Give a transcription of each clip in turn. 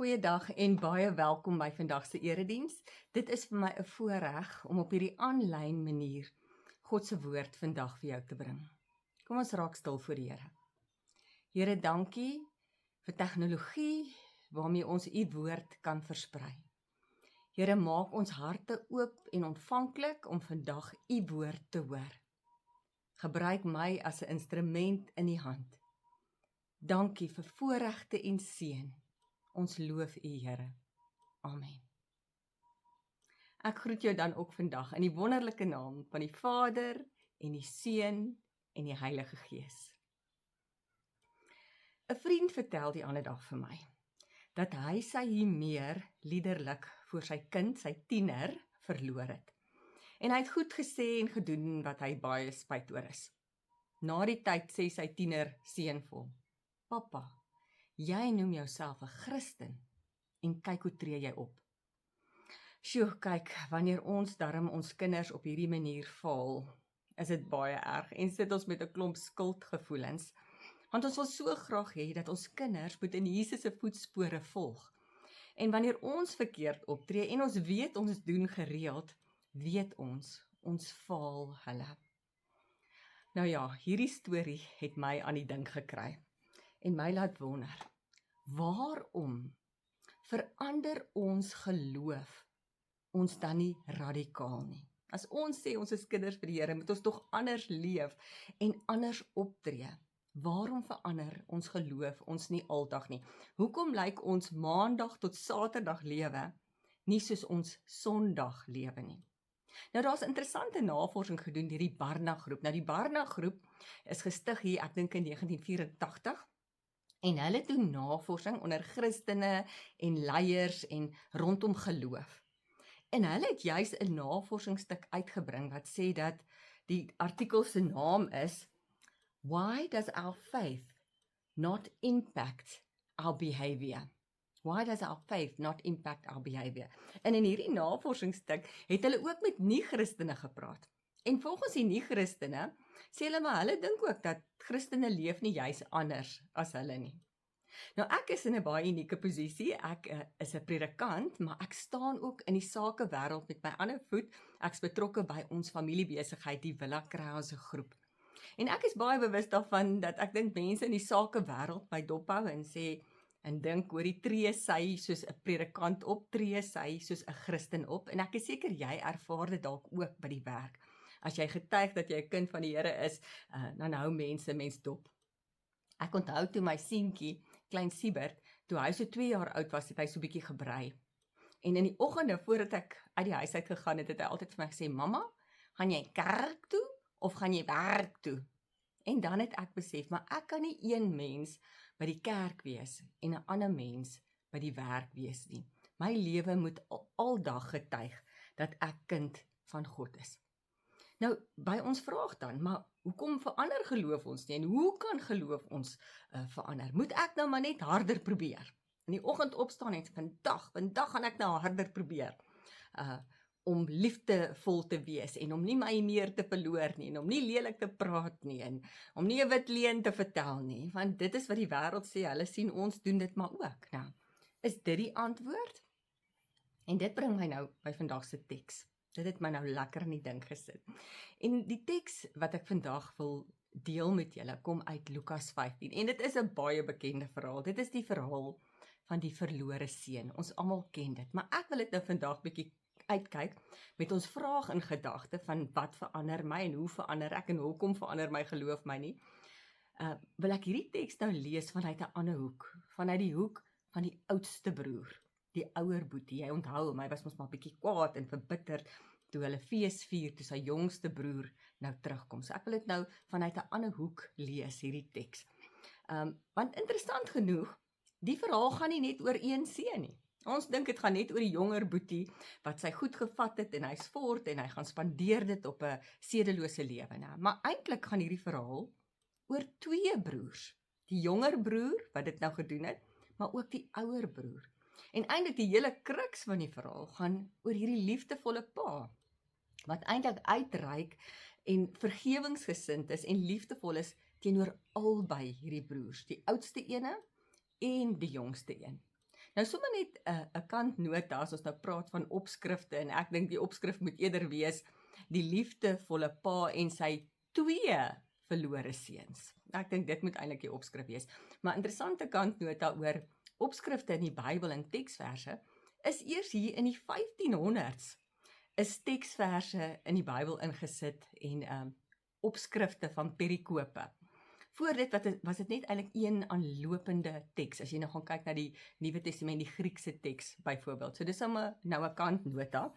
Goeiedag en baie welkom by vandag se erediens. Dit is vir my 'n voorreg om op hierdie aanlyn manier God se woord vandag vir jou te bring. Kom ons raak stil voor die Here. Here, dankie vir tegnologie waarmee ons u woord kan versprei. Here, maak ons harte oop en ontvanklik om vandag u woord te hoor. Gebruik my as 'n instrument in u hand. Dankie vir voorregte en seën. Ons loof u, Here. Amen. Ek groet jou dan ook vandag in die wonderlike naam van die Vader en die Seun en die Heilige Gees. 'n Vriend vertel die ander dag vir my, dat hy sy hier liderlik voor sy kind, sy tiener, verloor het. En hy het goed gesê en gedoen wat hy baie spyt oor is. Na die tyd sê sy tiener seun vir hom, Pappa, jy noem jouself 'n Christen en kyk hoe tree jy op. Sjoe, kyk, wanneer ons darm ons kinders op hierdie manier faal, is dit baie erg en sit ons met 'n klomp skuldgevoelens, want ons wil so graag hê dat ons kinders moet in Jesus se voetspore volg. En wanneer ons verkeerd optree en ons weet ons doen gereeld, weet ons faal hulle. Nou ja, hierdie storie het my aan die dink gekry en my laat wonder, waarom verander ons geloof ons dan nie radikaal nie? As ons sê ons is kinders vir die Here, moet ons tog anders leef en anders optree. Waarom verander ons geloof ons nie aldag nie? Hoekom lyk ons maandag tot Saterdag lewe nie soos ons Sondag lewe nie? Nou daar's interessante navorsing gedoen deur die Barna groep. Nou die Barna groep is gestig hier, ek dink in 1984. En hulle doen navorsing onder Christene en leiers en rondom geloof. En hulle het juis 'n navorsingsstuk uitgebring wat sê dat die artikel se naam is Why does our faith not impact our behavior? Why does our faith not impact our behavior? En in hierdie navorsingsstuk het hulle ook met nie-Christene gepraat. En volgens die nie-Christene sê hulle maar hulle dink ook dat Christene leef nie juis anders as hulle nie. Nou ek is in 'n baie unieke posisie, ek is 'n predikant, maar ek staan ook in die sakewêreld met my ander voet, ek's betrokke by ons familiebesigheid, die Villa Krause groep. En ek is baie bewus daarvan dat ek dink mense in die sakewêreld my dophou en sê, en dink oor die tree sy soos 'n predikant op, tree sy soos 'n Christen op, en ek is seker jy ervaar dit dalk ook by die werk. As jy getuig dat jy 'n kind van die Here is, dan hou mens dop. Ek onthou toe my seentjie, klein Siebert, toe hy so 2 jaar oud was, het hy so bietjie gebrei. En in die oggende voordat ek uit die huis uit gegaan het, het hy altyd vir my gesê, Mamma, gaan jy kerk toe of gaan jy werk toe? En dan het ek besef, maar ek kan nie een mens by die kerk wees en 'n ander mens by die werk wees nie. My lewe moet aldag getuig dat ek kind van God is. Nou, by ons vraag dan, maar hoekom verander geloof ons nie? En hoe kan geloof ons verander? Moet ek nou maar net harder probeer? In die oggend opstaan en vandag gaan ek nou harder probeer. Om liefdevol te wees en om nie my meer te verloor nie en om nie lelik te praat nie en om nie 'n wit leuen te vertel nie, want dit is wat die wêreld sê, hulle sien ons doen dit maar ook. Nou, is dit die antwoord? En dit bring my nou by vandag se teks. Dit het my nou lekker in die ding gesit. En die teks wat ek vandag wil deel met julle kom uit Lukas 15 en dit is 'n baie bekende verhaal. Dit is die verhaal van die verlore seun. Ons almal ken dit, maar ek wil dit nou vandag bietjie uitkyk met ons vraag in gedagte van wat verander my en hoe verander ek en hoekom verander my geloof my nie. Wil ek hierdie teks nou lees vanuit 'n ander hoek, vanuit die hoek van die oudste broer, die ouer boetie. Jy onthou hom, hy was mos maar bietjie kwaad en verbitterd toe hulle fees vier, toe sy jongste broer nou terugkom. So ek wil dit nou vanuit 'n ander hoek lees, hierdie teks. Want interessant genoeg, die verhaal gaan nie net oor een seun nie. Ons dink dit gaan net oor die jonger boetie wat sy goed gevat het en hy's fort en hy gaan spandeer dit op 'n sedelose lewe. Maar eintlik gaan hierdie verhaal oor 2 broers. Die jonger broer wat dit nou gedoen het, maar ook die ouer broer. En eintlik die hele kruks van die verhaal gaan oor hierdie liefdevolle pa wat eintlik uitreik en vergewingsgesind is en liefdevol is teenoor albei hierdie broers, die oudste ene en die jongste een. Nou sommer net 'n kantnota as ons nou praat van opskrifte en ek dink die opskrif moet eerder wees die liefdevolle pa en sy 2 verlore seuns. Ek dink dit moet eintlik die opskrif wees. Maar interessante kantnota oor opskrifte in die Bybel en teksverse is eers hier in die 1500s is teksverse in die Bybel ingesit en opskrifte van perikope. Voor dit was dit net eintlik een aanlopende teks. As jy nou gaan kyk na die Nuwe Testament, die Griekse teks byvoorbeeld. So dis nou 'n kantnota.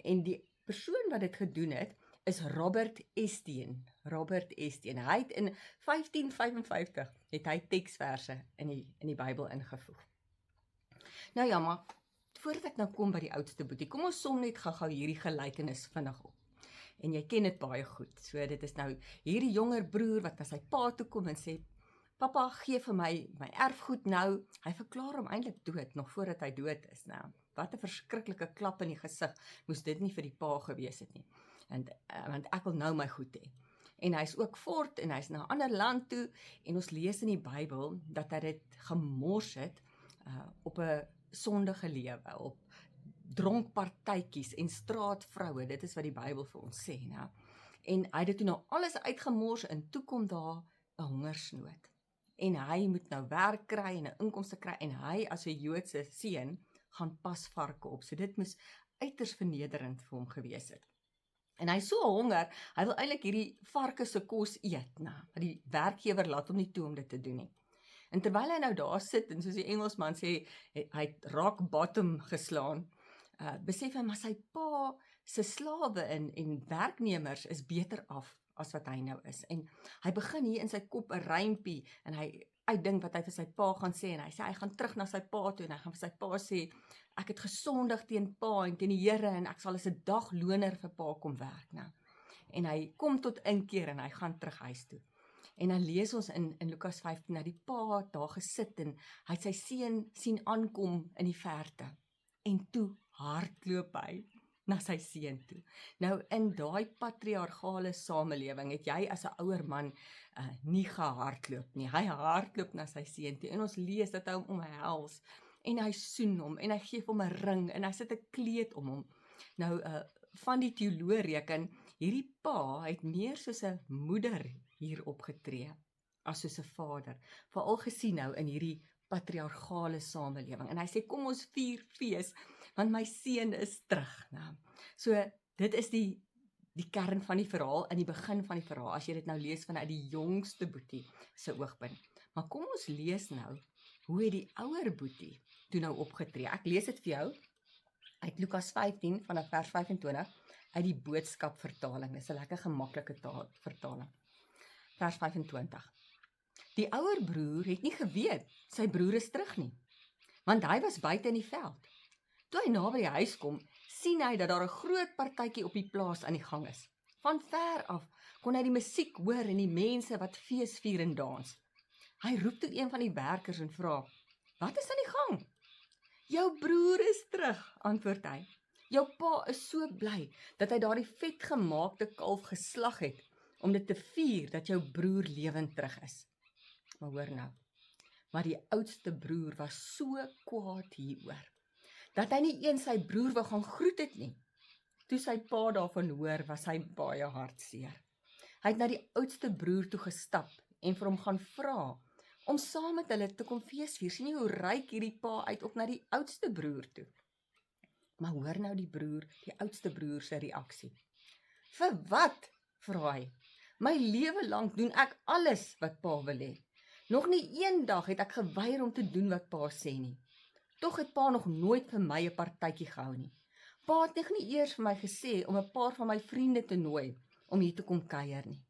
En die persoon wat dit gedoen het is Robert Estienne. Robert Estienne. Hy het in 1555 het hy teksverse in die Bybel ingevoeg. Nou ja, maar voordat ek nou kom by die oudste boetie, kom ons som net gou hierdie gelykenis vinnig op. En jy ken dit baie goed. So dit is nou hierdie jonger broer wat na sy pa toe kom en sê, "Pappa, gee vir my erfgoed nou." Hy verklaar hom eintlik dood nog voordat hy dood is. Nou, wat 'n verskriklike klap in die gesig moes dit nie vir die pa gewees het nie. Want ek wil nou my goed hê. En hy's ook voort en hy's na 'n ander land toe en ons lees in die Bybel dat hy dit gemors het op 'n sondige lewe, op dronkpartytjies en straatvroue, dit is wat die Bybel vir ons sê, nou. En hy het dit toe nou alles uitgemors en toe kom daar 'n hongersnood. En hy moet nou werk kry en 'n inkomste kry en hy as 'n Joodse seun gaan pas varke op. So dit moes uiters vernederend vir hom gewees het. En hy so honger, hy wil eintlik hierdie varke se kos eet, nou, maar die werkgewer laat hom nie toe om dit te doen nie. En terwyl hy nou daar sit en soos die Engelsman sê, hy het rock bottom geslaan, besef hy maar sy pa se slawe en werknemers is beter af as wat hy nou is. En hy begin hier in sy kop 'n rympie en hy uitdink wat hy vir sy pa gaan sê en hy sê hy gaan terug na sy pa toe en hy gaan vir sy pa sê ek het gesondig teen pa en teen die Here en ek sal as 'n dagloner vir pa kom werk nou. En hy kom tot inkeer en hy gaan terug huis toe. En dan lees ons in Lukas 15 dat die pa daar gesit en hy het sy seun sien aankom in die verte. En toe hardloop hy na sy seun toe. Nou in daai patriargale samelewing het jy as 'n ouer man nie gehardloop nie. Hy hardloop na sy seun toe en ons lees dat hy hom omhels en hy soen hom en hy gee hom 'n ring en hy sit 'n kleed om hom. Nou van die teoloë reken hierdie pa het meer soos 'n moeder hier opgetree as soos 'n vader. Veral gesien nou in hierdie patriargale samelewing. En hy sê kom ons vier fees want my seun is terug. Nou, so dit is die kern van die verhaal, in die begin van die verhaal, as jy dit nou lees vanuit die jongste boetie se oogpunt. Maar kom ons lees nou, hoe het die ouer boetie toe nou opgetree? Ek lees dit vir jou uit Lukas 15 vanaf vers 25 uit die boodskap vertaling. Dis 'n lekker gemaklike vertaling. Vers 25. Die ouer broer het nie geweet sy broer is terug nie, want hy was buite in die veld. Toe hy naby die huis kom, sien hy dat daar 'n groot partytjie op die plaas aan die gang is. Van ver af kon hy die musiek hoor en die mense wat fees vier en dans. Hy roep toe een van die werkers en vra, "Wat is aan die gang?" "Jou broer is terug," antwoord hy. "Jou pa is so bly dat hy daardie vetgemaakte kalf geslag het om dit te vier dat jou broer lewend terug is." Maar hoor nou, maar die oudste broer was so kwaad hieroor, dat hy nie eens sy broer wou gaan groet het nie. Toe sy pa daarvan hoor, was hy baie hartseer. Hy het na die oudste broer toe gestap en vir hom gaan vra om saam met hulle te kom feesvier. Sien jy hoe reik hierdie pa uit op na die oudste broer toe? Maar hoor nou die oudste broer se reaksie. "Vir wat?" vra hy. "My lewe lank doen ek alles wat pa wil hê. Nog nie een dag het ek geweier om te doen wat pa sê nie. Tog het pa nog nooit vir my 'n partytjie gehou nie. Pa het nog nie eers vir my gesê om 'n paar van my vriende te nooi om hier te kom kuier nie."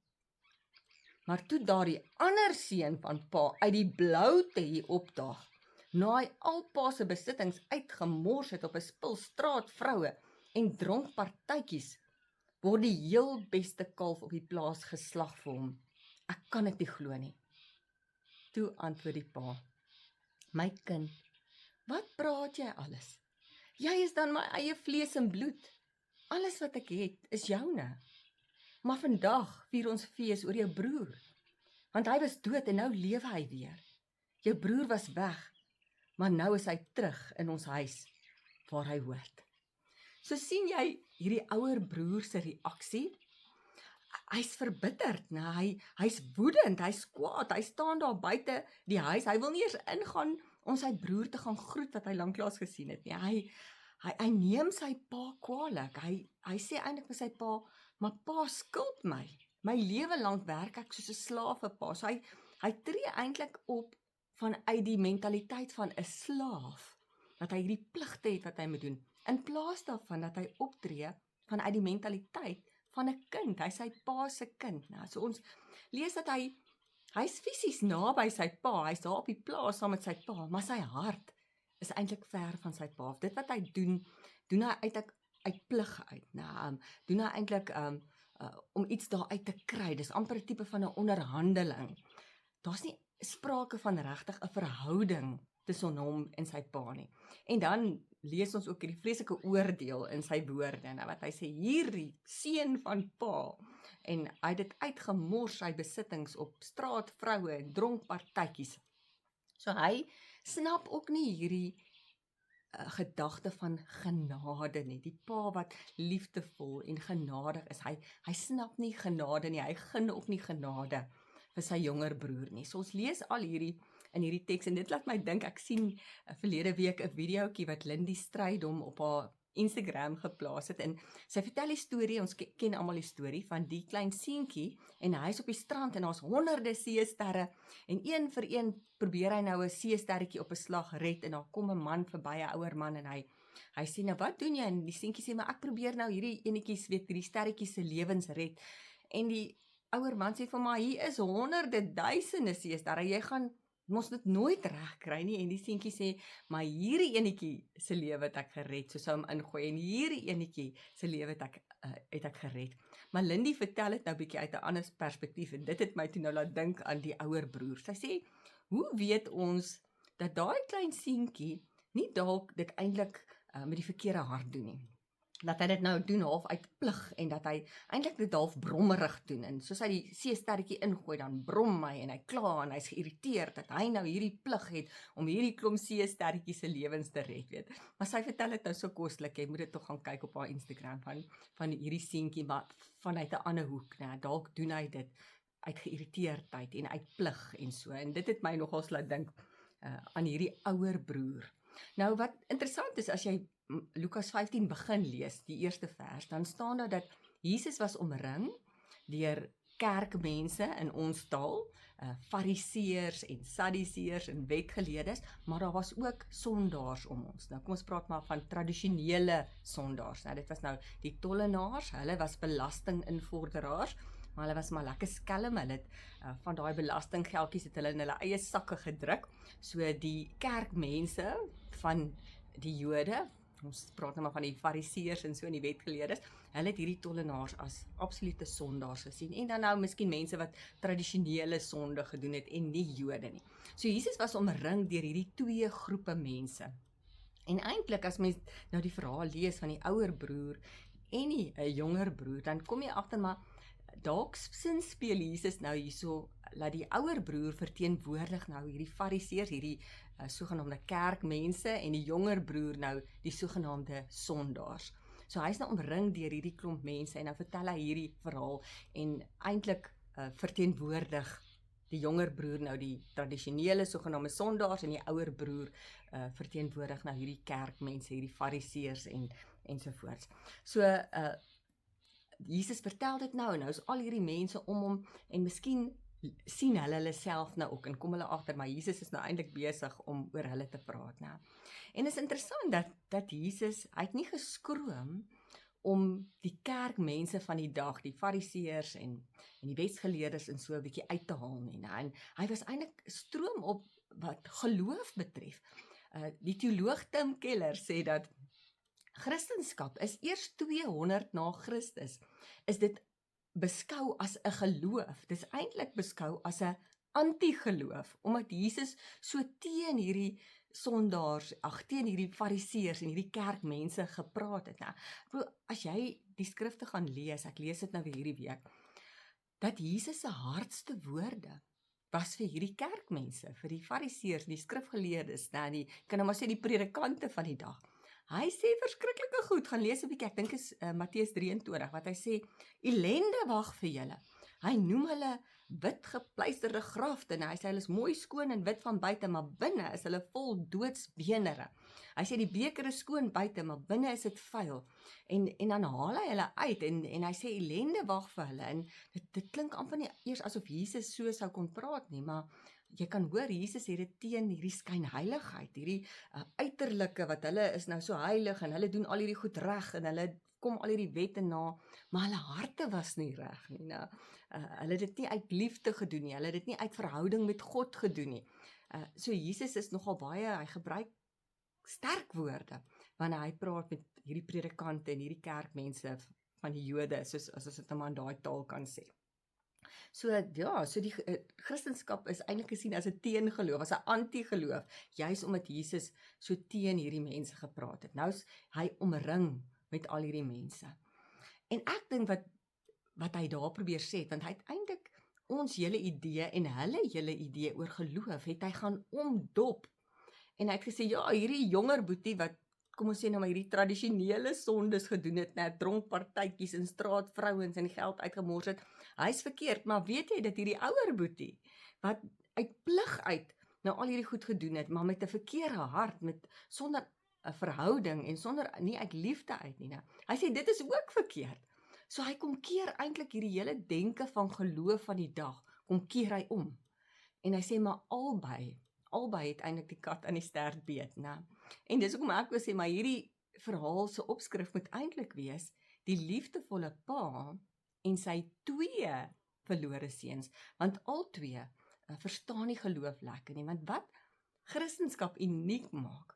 Maar toe daardie ander seun van pa uit die bloute hier opdaag, na hy al pa se besittings uitgemors het op 'n spul straatvroue en dronkpartytjies, word die heel beste kalf op die plaas geslag vir hom. Ek kan dit nie glo nie. Toe antwoord die pa, "My kind, wat praat jy alles? Jy is dan my eie vlees en bloed. Alles wat ek het, is joune. Maar vandag vier ons fees oor jou broer, want hy was dood en nou lewe hy weer. Jou broer was weg, maar nou is hy terug in ons huis waar hy hoort. So sien jy hierdie ouer broer se reaksie. Hy's verbitterd, hy's woedend, hy's kwaad, hy staan daar buite die huis, hy wil nie eers ingaan om sy broer te gaan groet wat hy lanklaas gesien het nie. Hy neem sy pa kwaadlik. Hy sê eintlik vir sy pa, maar pa skuld my. My lewe lank werk ek soos 'n slaaf vir pa. So hy tree eintlik op vanuit die mentaliteit van 'n slaaf, dat hy hierdie pligte het wat hy moet doen, in plaas daarvan dat hy optree vanuit die mentaliteit van 'n kind. Hy sy pa se kind. Nou, so ons lees dat hy's fisies naby sy pa, hy's daar op die plaas saam met sy pa, maar sy hart is eintlik ver van sy pa. Dit wat hy doen hy eintlik uit plig uit. Doen hy eintlik om iets daar uit te kry. Dis amper 'n tipe van 'n onderhandeling. Daar's nie sprake van regtig 'n verhouding tussen hom en sy pa nie. En dan lees ons ook hierdie vreeslike oordeel in sy woorde, wat hy sê, hierdie seun van pa, en hy het dit uitgemors, sy besittings op straatvroue en dronkpartytjies. So hy snap ook nie hierdie gedagte van genade nie, die pa wat liefdevol en genadig is, hy snap nie genade nie, hy gun ook nie genade vir sy jonger broer nie. So ons lees al hierdie in hierdie teks, en dit laat my dink, ek sien verlede week 'n videoetjie wat Lindy Strydom op haar Instagram geplaas het, en sy vertel die storie, ons ken almal die storie, van die klein seentjie, en hy is op die strand, en daar's honderde seesterre, en een vir een probeer hy nou 'n seesterretjie op 'n slag red, en daar kom 'n man verby, 'n ouer man, en hy sê, nou wat doen jy? En die seentjie sê, maar ek probeer nou hierdie enetjies, hierdie sterretjies se lewens red, en die ouer man sê vir my, hier is honderde duisende seesterre, jy gaan mos dit nooit reg kry nie, en die seentjie sê, maar hierdie enetjie se lewe het ek gered, so sou hom ingooi, en hierdie enetjie se lewe het ek gered. Maar Lindy vertel dit nou bietjie uit 'n ander perspektief, en dit het my toe nou laat dink aan die ouer broer. Sy sê, hoe weet ons dat daai klein seentjie nie dalk dit eintlik met die verkeerde hart doen nie? Dat hy dit nou doen half uit plig, en dat hy eintlik dit half brommerig doen, en soos hy die seesterretjie ingooi, dan brom hy, en hy kla, en hy's geïrriteerd, dat hy nou hierdie plig het, om hierdie klomp seesterretjies se lewens te red, weet. Maar sy vertel dit nou so koslik, jy moet dit tog gaan kyk op haar Instagram, van hierdie seentjie, maar vanuit 'n ander hoek, dalk doen hy dit uit geïrriteerdheid, en uit plig, en so, en dit het my nogals laat dink, aan hierdie ouer broer. Nou wat interessant is, as jy Lukas 15 begin lees, die eerste vers, dan staan daar dat Jesus was omring deur kerkmense in ons taal, fariseërs en sadduseërs en wetgeleerdes, maar daar was ook sondaars om ons. Nou kom ons praat maar van tradisionele sondaars. Nou dit was nou die tollenaars, hulle was belastinginvorderaars, maar hulle was maar lekker skelm, hulle het van daai belastinggeldjies het hulle in hulle eie sakke gedruk. So die kerkmense van die Jode, ons praat nou maar van die fariseërs en so, en die wetgeleerdes, hulle het hierdie tollenaars as absolute sondaars gesien, en dan nou miskien mense wat tradisionele sonde gedoen het, en nie Jode nie. So Jesus was omring deur hierdie twee groepe mense. En eintlik, as mens nou die verhaal lees van die ouer broer en die jonger broer, dan kom jy agter, maar dalk speel Jesus nou hierso, laat die ouer broer verteenwoordig nou hierdie fariseërs, hierdie sogenaamde kerkmense, en die jonger broer nou die sogenaamde sondaars. So hy is nou omring deur hierdie klomp mense, en nou vertel hy hierdie verhaal, en eintlik verteenwoordig die jonger broer nou die tradisionele sogenaamde sondaars, en die ouer broer verteenwoordig nou hierdie kerkmense, hierdie fariseërs en so voorts. So Jesus vertel dit nou, en nou is al hierdie mense om hom, en miskien sien hulle self nou ook, en kom hulle agter, maar Jesus is nou eintlik besig om oor hulle te praat nou. En is interessant dat Jesus, hy het nie geskroom om die kerkmense van die dag, die fariseërs en die wetsgeleerdes en so 'n bietjie uit te haal nie. En hy was eintlik stroom op wat geloof betref. Die teoloog Tim Keller sê dat Christendom is eers 200 na Christus, is dit beskou as 'n geloof. Dit is eintlik beskou as 'n anti-geloof, omdat Jesus so teen hierdie sondaars, teen hierdie fariseërs en hierdie kerkmense gepraat het. Nou, as jy die skrifte gaan lees, ek lees dit nou weer hierdie week, dat Jesus se hardste woorde was vir hierdie kerkmense, vir die fariseërs, die skrifgeleerdes, die kan nou maar sê die predikante van die dag. Hy sê verskriklike goed, gaan lees 'n bietjie, ek dink is Matteus 23, wat hy sê, ellende wag vir julle. Hy noem hulle wit gepleisterde grafte, en hy sê hulle is mooi skoon en wit van buite, maar binne is hulle vol doodsbenere. Hy sê die beker is skoon buite, maar binne is dit vuil. En dan haal hy hulle uit, en hy sê ellende wag vir hulle, en dit klink amper nie eers asof Jesus so sou kon praat nie, maar jy kan hoor, Jesus het dit teen hierdie skynheiligheid, hierdie uiterlike, wat hulle is nou so heilig, en hulle doen al hierdie goed reg, en hulle kom al hierdie wette na, maar hulle harte was nie reg nie. Nou, hulle het dit nie uit liefde gedoen nie, hulle het dit nie uit verhouding met God gedoen nie. So Jesus is nogal baie, hy gebruik sterk woorde, wanneer hy praat met hierdie predikante en hierdie kerkmense van die Jode, soos as ons dit nou maar in daai taal kan sê. So ja, so die Christendom is eintlik gesien as 'n teengeloof, as 'n anti-geloof, juis omdat Jesus so teen hierdie mense gepraat het. Nou is hy omring met al hierdie mense. En ek dink wat hy daar probeer sê, want hy het eintlik ons hele idee en hulle hele idee oor geloof, het hy gaan omdop. En hy het gesê, ja, hierdie jonger boetie wat, kom ons sê nou maar hierdie tradisionele sondes gedoen het, dronkpartytjies en straatvrouens en geld uitgemors het, hy is verkeerd, maar weet jy dat hierdie ouer boetie, wat uit plig uit nou al hierdie goed gedoen het, maar met 'n verkeerde hart, sonder 'n verhouding en sonder, nie uit liefde uit nie, hy sê dit is ook verkeerd. So hy kom keer eintlik hierdie hele denke van geloof van die dag, kom keer hy om. En hy sê maar albei het eintlik die kat aan die stert beet, En dis hoekom ek wil sê, maar hierdie verhaal se opskrif moet eintlik wees, die liefdevolle pa en sy 2 verlore seuns, want al 2 verstaan nie geloof lekker nie, want wat Christendom uniek maak,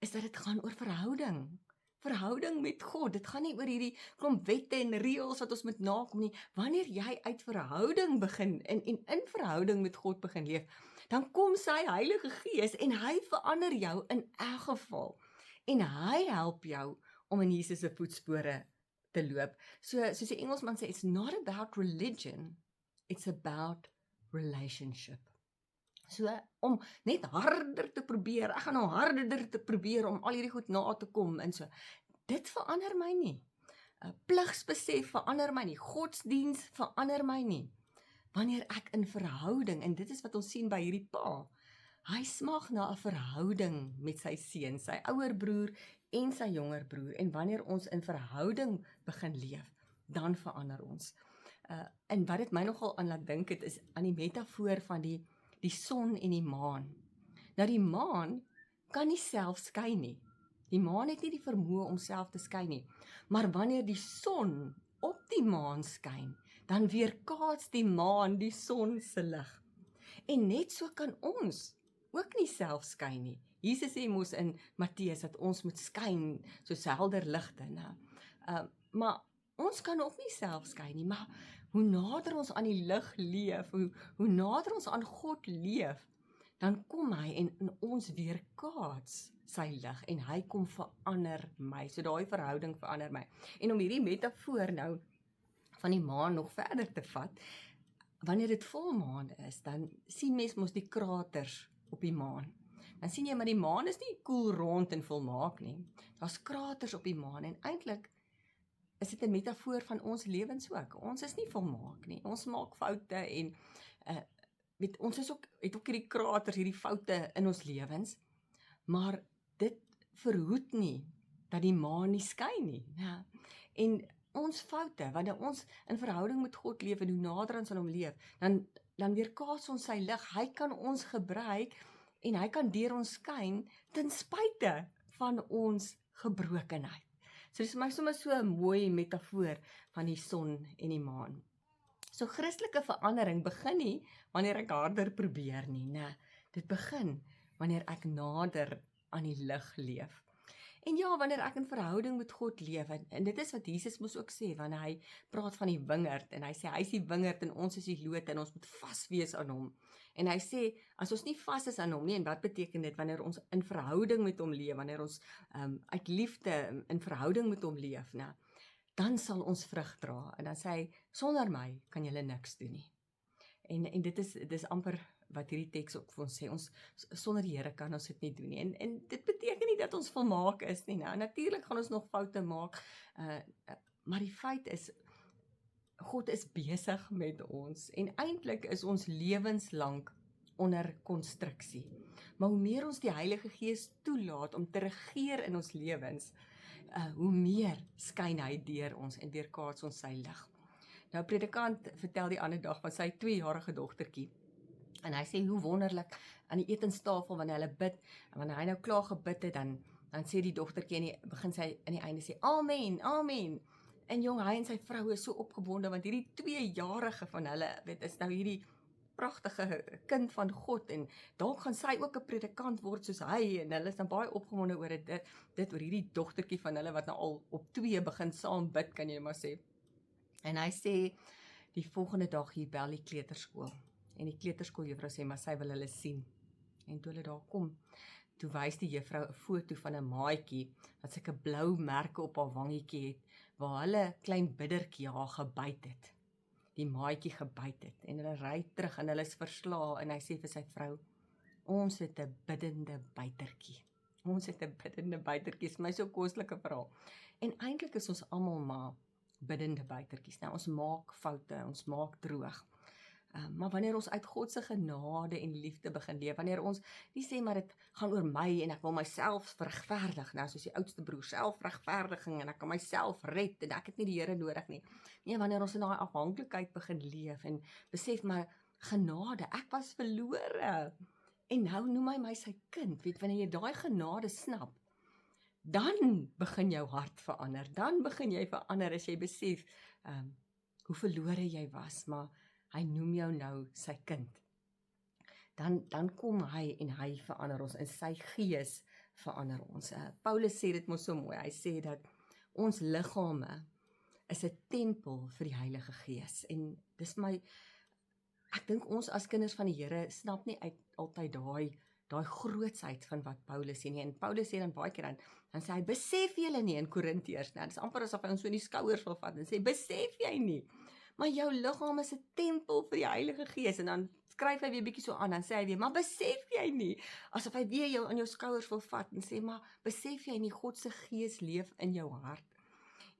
is dat dit gaan oor verhouding met God. Dit gaan nie oor hierdie klomp wette en reëls wat ons moet nakom nie. Wanneer jy uit verhouding begin en in verhouding met God begin leef, dan kom sy Heilige Gees en hy verander jou in elk geval. En hy help jou om in Jesus se voetspore te loop. Soos die Engelsman sê, it's not about religion, it's about relationship. So, om net harder te probeer, ek gaan nou harder te probeer om al hierdie goed na te kom, en so, dit verander my nie. Pligsbesef verander my nie, godsdiens verander my nie. Wanneer ek in verhouding, en dit is wat ons sien by hierdie pa, hy smag na 'n verhouding met sy seun, sy ouer broer en sy jonger broer, en wanneer ons in verhouding begin leef, dan verander ons. En wat dit my nogal aan laat dink het, is aan die metafoor van die son en die maan. Nou die maan kan nie self skyn nie. Die maan het nie die vermoë om self te skyn nie. Maar wanneer die son op die maan skyn, dan weerkaats die maan die son se lig. En net so kan ons ook nie self skyn nie. Jesus sê mos in Matteus dat ons moet skyn soos helder ligte, maar ons kan ook nie self skyn nie, maar hoe nader ons aan die lig leef, hoe nader ons aan God leef, dan kom hy en in ons weerkaats sy lig, en hy kom verander my, so daai verhouding verander my. En om hierdie metafoor nou van die maan nog verder te vat, wanneer dit volmaan is, dan sien mens mos die kraters op die maan. Dan sien jy, maar die maan is nie koel rond en volmaak nie. Daar's kraters op die maan, en eintlik is dit 'n metafoor van ons lewens ook. Ons is nie volmaak nie. Ons maak foute, en ons het ook hierdie kraters, hierdie foute in ons lewens, maar dit verhoed nie dat die maan nie skyn nie. En ons foute, wanneer ons in verhouding met God leef en hoe nader ons aan hom leef, dan weerkaats ons sy lig. Hy kan ons gebruik en hy kan deur ons skyn ten spyte van ons gebrokenheid. So dis vir my sommer so 'n mooi metafoor van die son en die maan. So Christelike verandering begin nie wanneer ek harder probeer nie, dit begin wanneer ek nader aan die lig leef. En ja, wanneer ek in verhouding met God leef, en dit is wat Jesus moes ook sê, wanneer hy praat van die wingerd, en hy sê, hy is die wingerd en ons is die loot, en ons moet vas wees aan hom. En hy sê, as ons nie vas is aan hom nie, en wat beteken dit, wanneer ons in verhouding met hom leef, wanneer ons uit liefde in verhouding met hom leef, dan sal ons vrug dra, en dan sê hy, sonder my kan julle niks doen nie. En dis amper wat hierdie teks ook vir ons sê, ons sonder die Here kan ons dit nie doen nie. En dit beteken nie dat ons volmaak is nie. Nou, natuurlik gaan ons nog foute maak, maar die feit is, God is besig met ons en eintlik is ons lewenslank onder konstruksie. Maar hoe meer ons die Heilige Gees toelaat om te regeer in ons lewens, hoe meer skyn hy deur ons en weerkaats ons sy lig. Nou, predikant vertel die ander dag van sy 2-jarige dogtertjie. En hy sê hoe wonderlik aan die etenstafel wanneer hulle bid, en wanneer hy nou klaar gebid het, dan sê die dogtertjie en begin sy aan die einde sê amen, amen. En jong, hy en sy vrou is so opgewonde want hierdie 2-jarige van hulle, is nou hierdie pragtige kind van God en dalk gaan sy ook 'n predikant word soos hy en hulle is dan baie opgewonde oor dit oor hierdie dogtertjie van hulle wat nou al op 2 begin saam bid, kan jy maar sê. En hy sê die volgende dag hier bel die kleuterskool en die kleuterskooljuffrou sê maar sy wil hulle sien. En toe hulle daar kom, toe wys die juffrou 'n foto van 'n maatjie wat sulke blou merke op haar wangetjie het waar hulle klein biddertjie haar gebyt het. Die maatjie gebyt het en hulle ry terug en hulle is verslae en hy sê vir sy vrou, ons het 'n biddende bytertjie. Ons het 'n biddende bytertjie, is my so kostelike verhaal. En eintlik is ons almal maar biddende bytertjies. Nou, ons maak foute, ons maak droog. Maar wanneer ons uit God se genade en liefde begin leef, wanneer ons nie sê maar dit gaan oor my en ek wil myself regverdig, nou soos die oudste broer, selfregverdiging en ek kan myself red en ek het nie die Here nodig nie. Nee, wanneer ons in daai afhanklikheid begin leef en besef maar genade, ek was verlore en nou noem hy my sy kind, wanneer jy daai genade snap, dan begin jou hart verander, dan begin jy verander as jy besef hoe verlore jy was, maar hy noem jou nou sy kind. Dan kom hy en hy verander ons, en sy gees verander ons. Paulus sê dit mos so mooi, hy sê dat ons liggame is 'n tempel vir die Heilige Gees, en dis ek dink ons as kinders van die Here snap nie altyd daai grootsheid van wat Paulus sê nie, en Paulus sê dan baie keer dan sê hy, besef julle nie in Korintiërs, nou, dis amper asof hy ons so in die skouers wil vat en sê, besef jy nie, maar jou liggaam is 'n tempel vir die Heilige Gees, en dan skryf hy weer bietjie so aan, dan sê hy weer, maar besef jy nie, asof hy weer jou aan jou skouers wil vat, en sê, maar besef jy nie, God se Gees leef in jou hart,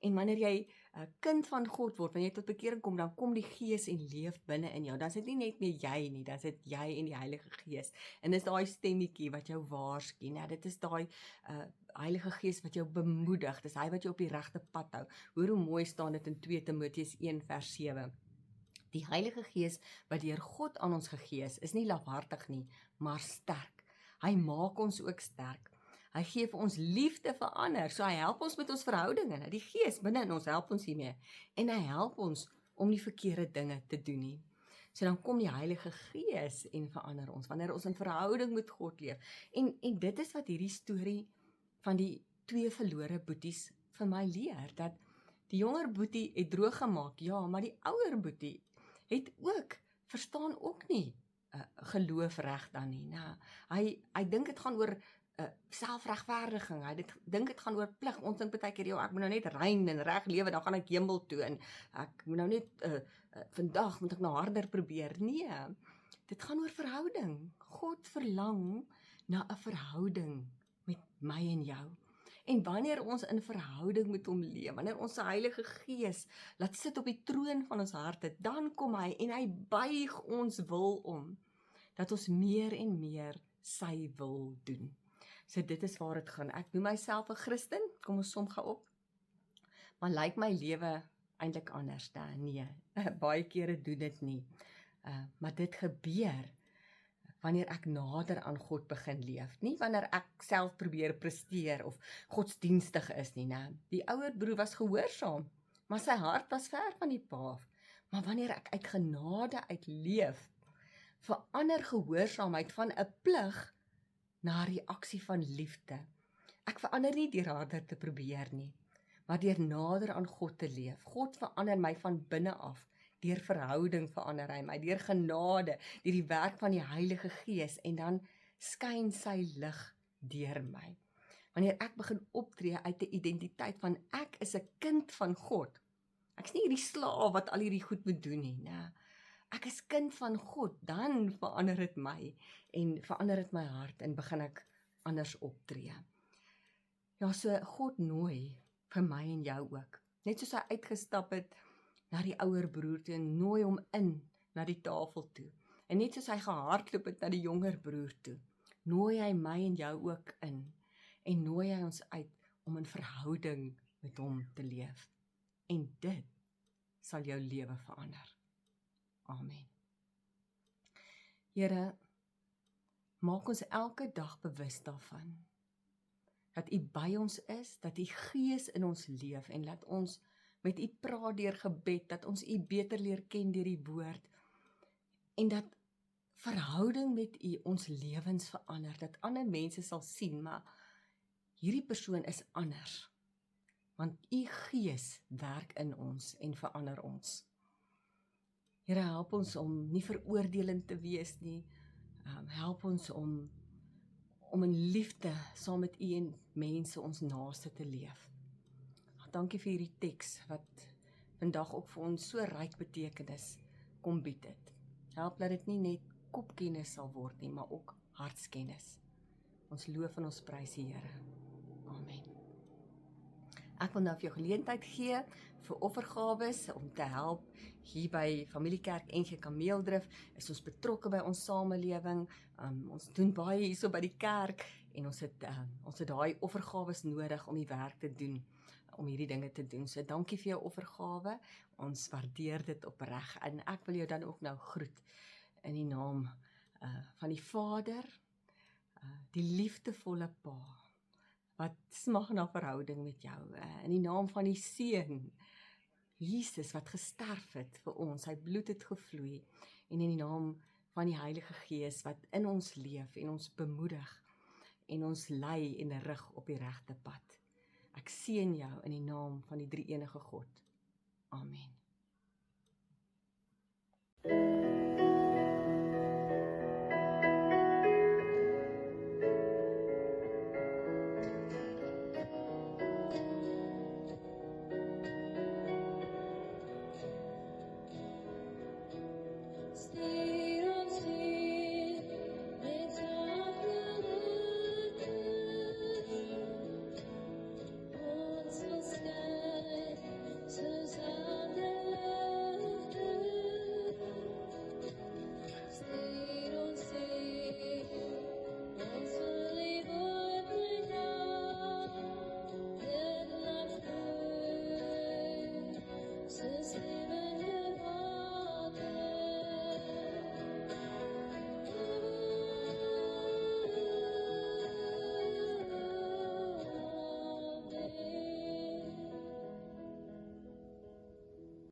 en wanneer jy 'n kind van God word, wanneer jy tot bekering kom, dan kom die Gees en leef binne in jou, dan is dit nie net meer jy nie, dan is dit jy en die Heilige Gees, en dis daai stemmetjie wat jou waarsku, nou, dit is daai Heilige Gees wat jou bemoedig, dis hy wat jou op die regte pad hou. Hoor hoe mooi staan dit in 2 Timoteus 1 vers 7. Die Heilige Gees wat deur God aan ons gegee is nie lafhartig nie, maar sterk. Hy maak ons ook sterk. Hy gee vir ons liefde vir ander, so hy help ons met ons verhoudinge. Die Gees binne in ons help ons hiermee, en hy help ons om nie verkeerde dinge te doen nie. So dan kom die Heilige Gees en verander ons, wanneer ons in verhouding met God leef. En dit is wat hierdie storie van die 2 verlore boeties vir my leer, dat die jonger boetie het droog gemaak, ja, maar die ouer boetie het ook, verstaan ook nie geloof reg dan nie. Nou, hy dink dit gaan oor selfregverdiging, hy dink dit gaan oor plig. Ons dink baie keer, ek moet nou net rein en reg lewe, dan gaan ek hemel toe, en ek moet nou net vandag moet ek nou harder probeer. Nee, dit gaan oor verhouding. God verlang na 'n verhouding met my en jou. En wanneer ons in verhouding met hom leef, wanneer ons se Heilige Gees laat sit op die troon van ons harte, dan kom hy en hy buig ons wil om, dat ons meer en meer sy wil doen. So dit is waar dit gaan. Ek noem myself 'n Christen, kom ons som gou op, maar lyk my lewe eintlik anders, nee, baie kere doen dit nie, maar dit gebeur wanneer ek nader aan God begin leef, nie wanneer ek self probeer presteer of godsdienstig is nie, Die ouer broer was gehoorsaam, maar sy hart was ver van die pa af. Maar wanneer ek uit genade uitleef, verander gehoorsaamheid van 'n plig na 'n reaksie van liefde. Ek verander nie deur harder te probeer nie, maar deur nader aan God te leef. God verander my van binne af. Deur verhouding verander hy my, deur genade, deur die werk van die Heilige Gees, en dan skyn sy lig deur my. Wanneer ek begin optree uit 'n identiteit van ek is 'n kind van God. Ek is nie hierdie slaaf wat al hierdie goed moet doen nie, nee. ek is kind van God, dan verander dit my en verander dit my hart en begin ek anders optree. Ja, so God nooi vir my en jou ook. Net soos hy uitgestap het na die ouer broer toe en nooi hom in na die tafel toe. En net soos hy gehardloop het na die jonger broer toe, nooi hy my en jou ook in en nooi hy ons uit om in verhouding met hom te leef. En dit sal jou lewe verander. Amen. Here, maak ons elke dag bewus daarvan, dat U by ons is, dat U Gees in ons leef en laat ons met U praat deur gebed, dat ons U beter leer ken deur die woord en dat verhouding met U ons lewens verander, dat ander mense sal sien, maar hierdie persoon is anders, want U Gees werk in ons en verander ons. Here, help ons om nie veroordelend te wees nie, help ons om in liefde saam met U en mense ons naaste te leef. Dankie vir hierdie teks wat vandag ook vir ons so ryk betekenis kom bied het. Help dat dit nie net kopkennis sal word nie, maar ook hartskennis. Ons loof en ons prys die Here. Amen. Ek wil nou vir jou geleentheid gee vir offergawes om te help. Hier by Familiekerk NG Kameeldrif is ons betrokke by ons samelewing. Ons doen baie hierso by die kerk en ons het daai offergawes nodig om die werk te doen, om hierdie dinge te doen. So dankie vir jou offergawe. Ons waardeer dit opreg en ek wil jou dan ook nou groet in die naam van die Vader, die liefdevolle Pa, wat smag na verhouding met jou, in die naam van die Seun, Jesus wat gesterf het vir ons, sy bloed het gevloei, en in die naam van die Heilige Gees wat in ons leef en ons bemoedig en ons lei en rig op die regte pad. Ek seën jou in die naam van die drie-enige God. Amen. Stay